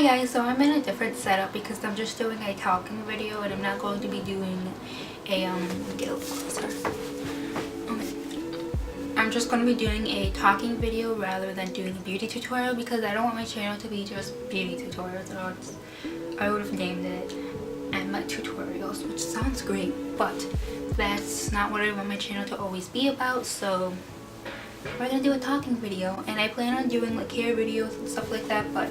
guys, so I'm in a different setup because I'm just doing a talking video and I'm not going to be doing a get a little closer. I'm just going to be doing a talking video rather than doing a beauty tutorial because I don't want my channel to be just beauty tutorials. I would have named it my tutorials, which sounds great, but that's not what I want my channel to always be about. So we're gonna do a talking video, and I plan on doing like hair videos and stuff like that, but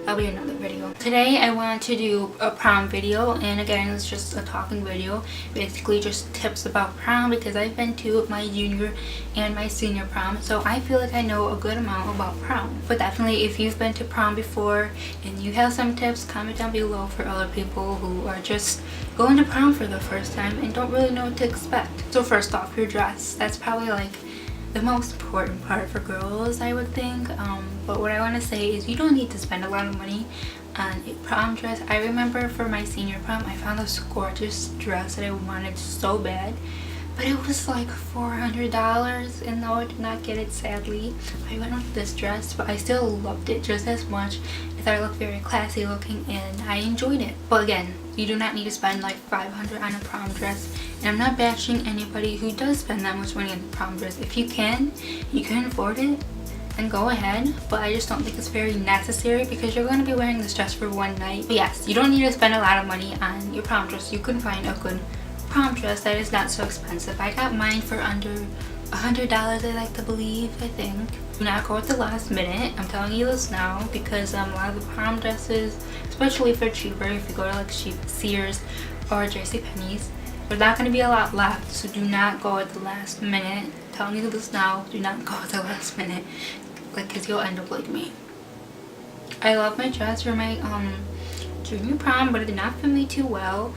that'll be another video. Today I wanted to do a prom video, and again it's just a talking video, basically just tips about prom because I've been to my junior and my senior prom, so I feel like I know a good amount about prom. But definitely if you've been to prom before and you have some tips, comment down below for other people who are just going to prom for the first time and don't really know what to expect. So first off, your dress. That's probably like the most important part for girls, I would think. But what I want to say is you don't need to spend a lot of money on a prom dress. I remember for my senior prom I found this gorgeous dress that I wanted so bad, but it was like $400, and though I did not get it, sadly, I went with this dress, but I still loved it just as much. I thought it looked very classy looking and I enjoyed it. But again, you do not need to spend like $500 on a prom dress, and I'm not bashing anybody who does spend that much money on a prom dress. If you can afford it, then go ahead, but I just don't think it's very necessary because you're going to be wearing this dress for one night. But yes, you don't need to spend a lot of money on your prom dress. You can find a good prom dress that is not so expensive. I got mine for under $100, I like to believe, I think. Do not go at the last minute. I'm telling you this now because a lot of the prom dresses, especially if they're cheaper, if you go to like Sears or JCPenney's, there's not going to be a lot left, so do not go at the last minute. I'm telling you this now, do not go at the last minute, like, because you'll end up like me. I love my dress for my junior prom, but it did not fit me too well.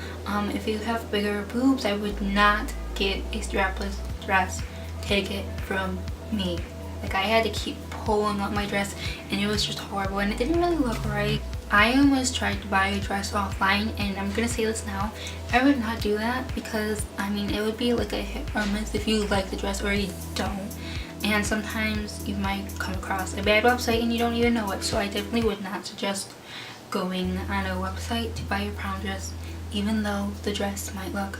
If you have bigger boobs, I would not get a strapless dress. Take it from me. Like, I had to keep pulling up my dress and it was just horrible and it didn't really look right. I almost tried to buy a dress offline, and I'm gonna say this now, I would not do that because I mean it would be like a hit or miss if you like the dress or you don't, and sometimes you might come across a bad website and you don't even know it. So I definitely would not suggest going on a website to buy your prom dress, even though the dress might look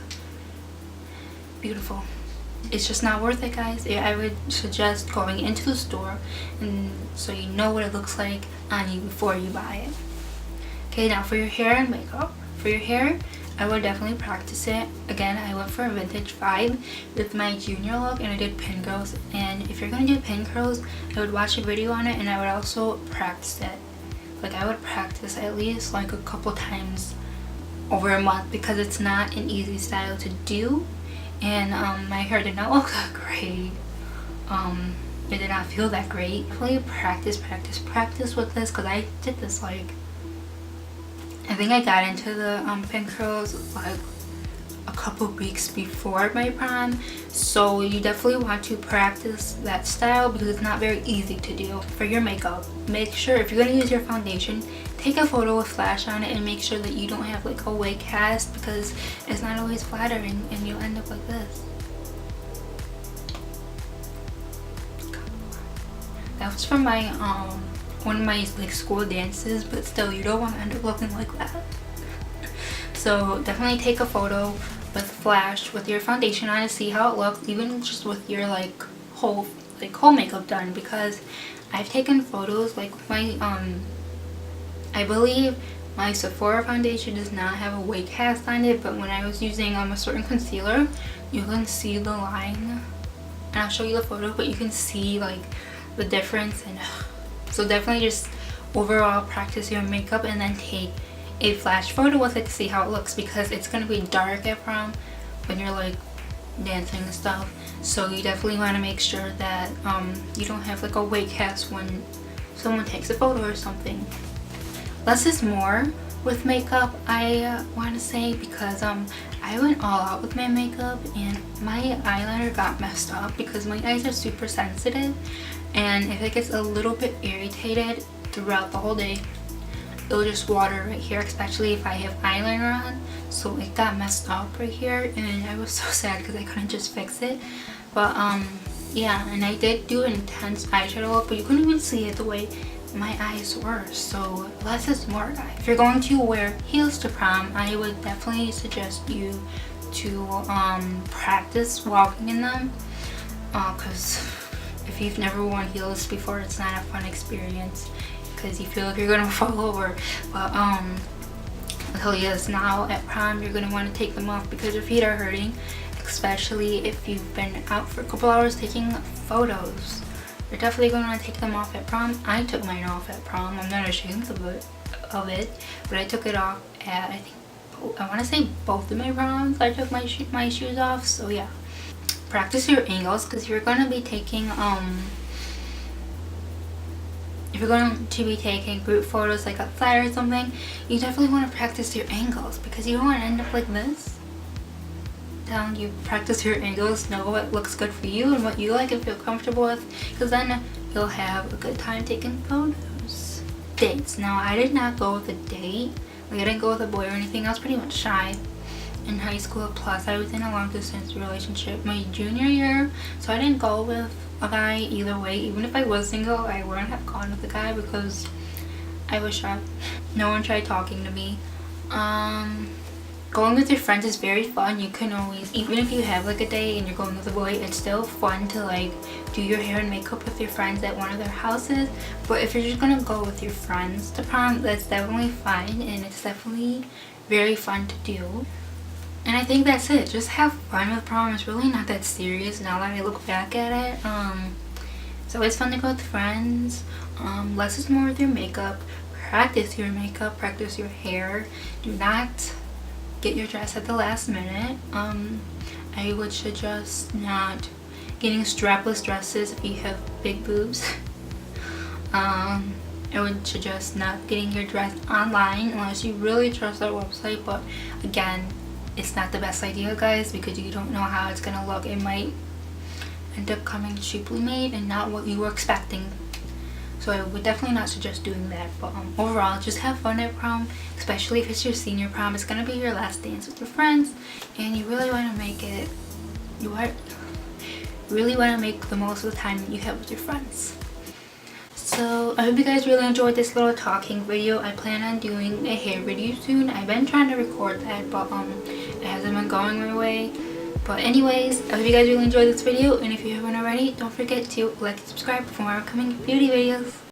beautiful. It's just not worth it, guys. I would suggest going into the store and so you know what it looks like on you before you buy it. Okay, now for your hair and makeup. For your hair, I would definitely practice it. Again, I went for a vintage vibe with my junior look and I did pin curls. And if you're gonna do pin curls, I would watch a video on it and I would also practice it. Like, I would practice at least like a couple times over a month because it's not an easy style to do. And my hair did not look that great. It did not feel that great. Definitely practice with this because I did this like, I think I got into the pin curls like a couple weeks before my prom, so you definitely want to practice that style because it's not very easy to do. For your makeup, make sure if you're going to use your foundation, take a photo with flash on it and make sure that you don't have like a wig cast because it's not always flattering and you'll end up like this. That was from my one of my like school dances, but still you don't want to end up looking like that. So definitely take a photo with flash with your foundation on to see how it looks, even just with your like whole makeup done, because I've taken photos like my I believe my Sephora foundation does not have a wig cast on it, but when I was using a certain concealer, you can see the line, and I'll show you the photo, but you can see like the difference. And so definitely just overall practice your makeup and then take a flash photo with it to see how it looks, because it's going to be dark at prom when you're like dancing and stuff. So you definitely want to make sure that you don't have like a wig cast when someone takes a photo or something. Less is more with makeup, I want to say, because I went all out with my makeup and my eyeliner got messed up because my eyes are super sensitive, and if it gets a little bit irritated throughout the whole day, it'll just water right here, especially if I have eyeliner on. So it got messed up right here and I was so sad because I couldn't just fix it. But yeah, and I did do an intense eyeshadow look, but you couldn't even see it the way my eyes worse, so less is more. If you're going to wear heels to prom, I would definitely suggest you to practice walking in them, because if you've never worn heels before, it's not a fun experience because you feel like you're gonna fall over. But I'll tell you this now, at prom you're gonna want to take them off because your feet are hurting, especially if you've been out for a couple hours taking photos. You're definitely going to want to take them off at prom. I took mine off at prom. I'm not ashamed of it, but I took it off at, I want to say both of my proms. I took my shoes off. So yeah, practice your angles because you're going to be taking group photos like outside or something. You definitely want to practice your angles because you don't want to end up like this. Telling you, practice your angles, know what looks good for you and what you like and feel comfortable with, because then you'll have a good time taking photos. Dates. Now, I did not go with a date. Like, I didn't go with a boy or anything. I was pretty much shy in high school. Plus, I was in a long distance relationship my junior year, so I didn't go with a guy either way. Even if I was single, I wouldn't have gone with a guy because I was shy. No one tried talking to me. Going with your friends is very fun. You can always, even if you have like a date and you're going with a boy, it's still fun to like do your hair and makeup with your friends at one of their houses. But if you're just gonna go with your friends to prom, that's definitely fine and it's definitely very fun to do. And I think that's it. Just have fun with prom. It's really not that serious now that I look back at it. It's always fun to go with friends. Less is more with your makeup. Practice your makeup, practice your hair. Do not get your dress at the last minute. I would suggest not getting strapless dresses if you have big boobs. I would suggest not getting your dress online unless you really trust that website, but again, it's not the best idea, guys, because you don't know how it's gonna look. It might end up coming cheaply made and not what you were expecting. So I would definitely not suggest doing that. But overall, just have fun at prom, especially if it's your senior prom. It's gonna be your last dance with your friends, and you really want to make it. Really want to make the most of the time you have with your friends. So I hope you guys really enjoyed this little talking video. I plan on doing a hair video soon. I've been trying to record that, but it hasn't been going my way. But anyways, I hope you guys really enjoyed this video, and if you haven't already, don't forget to like and subscribe for more upcoming beauty videos.